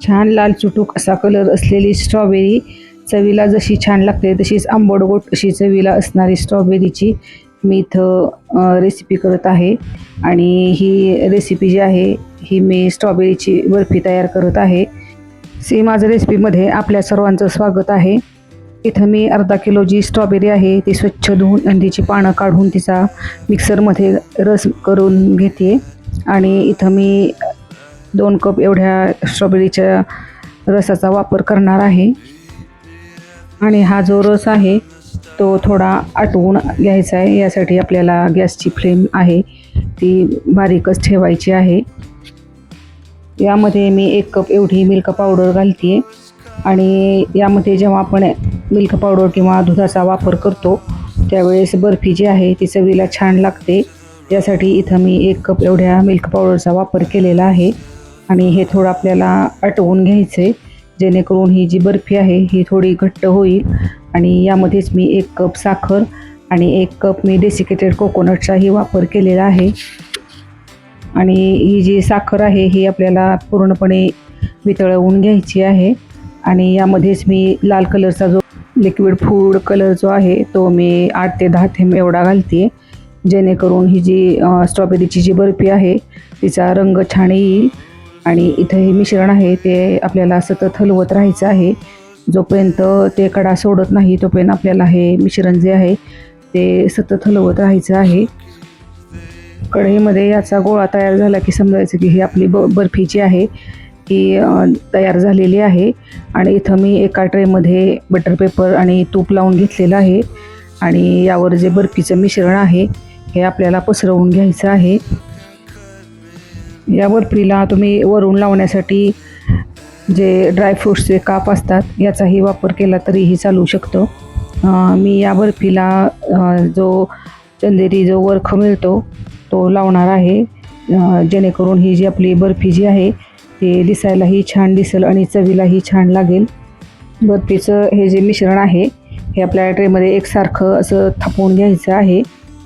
छान लाल चुटूक असा कलर असलेली स्ट्रॉबेरी चवीला जशी छान लागते तशीच आंबट गोड अशी चवीला असणारी स्ट्रॉबेरीची मी इथं रेसिपी करत आहे। आणि ही रेसिपी जी आहे ही मी स्ट्रॉबेरीची बर्फी तयार करत आहे। माझ्या रेसिपीमध्ये आपल्या सर्वांचं स्वागत आहे। इथं मी अर्धा किलो जी स्ट्रॉबेरी आहे ती स्वच्छ धुवून आणि तिची पानं काढून तिचा मिक्सरमध्ये रस करून घेते। आणि इथं मी 2 कप एवढ्या स्ट्रॉबेरीच्या रसाचा वापर करणार आहे। आणि हा जो रस आहे तो थोडा आटवून घ्यायचा आहे। यासाठी आपल्याला गॅसची फ्लेम आहे ती बारीकच ठेवायची आहे। यामध्ये मी 1 कप एवढी मिल्क पावडर घालते आणि यामध्ये जेव्हा आपण मिल्क पावडर किंवा दुधाचा वापर करतो त्यावेळेस बर्फी जी आहे ती चवीला छान लागते। यासाठी इथं मी 1 कप एवढ्या मिल्क पावडरचा वापर केलेला आहे। आणि हे थोडं आपल्याला आटवून घ्यायचे जेणेकरून ही जी बर्फी आहे ही थोडी घट्ट होईल। आणि यामध्येच मी 1 कप साखर आणि 1 कप मी डेसिकेटेड कोकोनटचाही वापर केलेला आहे। आणि ही जी साखर आहे ही आपल्याला पूर्णपणे वितळवून घ्यायची आहे। आणि यामध्येच मी लाल कलरचा जो लिक्विड फूड कलर जो आहे तो मी 8 ते 10 थेंब एवढा घालते जेणेकरून ही जी स्ट्रॉबेरीची जी बर्फी आहे तिचा रंग छान येईल। आणि इथं हे मिश्रण आहे ते आपल्याला सतत हलवत राहायचं आहे जोपर्यंत ते कडा सोडत नाही तोपर्यंत आपल्याला हे मिश्रण जे आहे ते सतत हलवत राहायचं आहे। कढईमध्ये याचा गोळा तयार झाला की समजायचं की ही आपली बर्फी जी आहे ही तयार झालेली आहे। आणि इथं मी एका ट्रेमध्ये बटर पेपर आणि तूप लावून घेतलेलं आहे। आणि यावर जे बर्फीचं मिश्रण आहे हे आपल्याला पसरवून घ्यायचं आहे। या बर्फीला तुम्ही वरून लावण्यासाठी जे ड्रायफ्रूट्सचे काप असतात याचाही वापर केला तरीही चालू शकतो। मी या बर्फीला जो चंदेरी जो वरख मिळतो तो लावणार आहे जेणेकरून ही जी आपली बर्फी जी आहे ती दिसायलाही छान दिसेल आणि चवीलाही छान लागेल। बर्फीचं हे जे मिश्रण आहे हे आपल्या ट्रेमध्ये एकसारखं असं थापवून घ्यायचं आहे।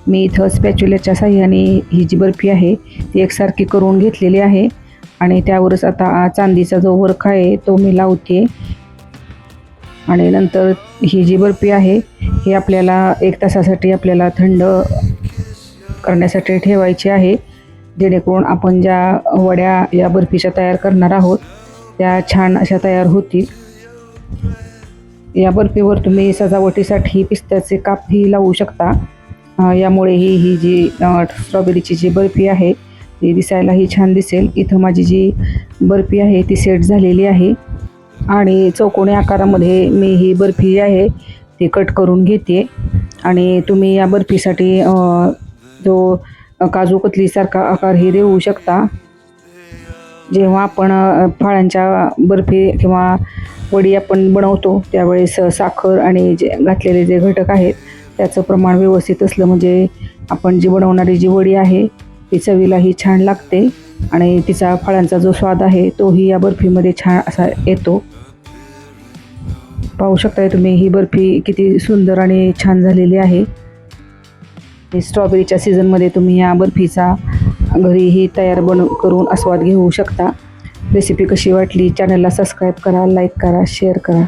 मी इथं स्पॅच्युलाच्या साहाय्याने ही जी बर्फी आहे ती एकसारखी करून घेतलेली आहे। आणि त्यावरच आता चांदीचा जो वरख आहे तो मी लावते। आणि नंतर ही जी बर्फी आहे ही आपल्याला 1 तासासाठी आपल्याला थंड करण्यासाठी ठेवायची आहे जेणेकरून आपण ज्या वड्या या बर्फीच्या तयार करणार आहोत त्या छान अशा तयार होतील। या बर्फीवर तुम्ही सजावटीसाठी पिस्त्याचे कापही लावू शकता। यामुळे ही जी स्ट्रॉबेरीची जी बर्फी आहे ती दिसायलाही छान दिसेल। इथं माझी जी बर्फी आहे ती सेट झालेली आहे आणि चौकोनी आकारामध्ये मी ही बर्फी जी आहे ती कट करून घेते। आणि तुम्ही या बर्फीसाठी जो काजू कतलीसारखा आकारही देऊ शकता। जेव्हा आपण फळांच्या बर्फी किंवा वडी आपण बनवतो त्यावेळेस साखर आणि जे घातलेले जे घटक आहेत त्याचं प्रमाण व्यवस्थित असलं म्हणजे आपण जी बनवणारी जी वडी आहे ती चवीलाही छान लागते आणि तिचा फळांचा जो स्वाद आहे तोही या बर्फीमध्ये छान असा येतो। पाहू शकताय तुम्ही ही बर्फी किती सुंदर आणि छान झालेली आहे। स्ट्रॉबेरीच्या सीझनमध्ये तुम्ही या बर्फीचा घरीही तयार करून आस्वाद घेऊ शकता। रेसिपी कशी वाटली चॅनलला सबस्क्राईब करा, लाईक करा, शेअर करा।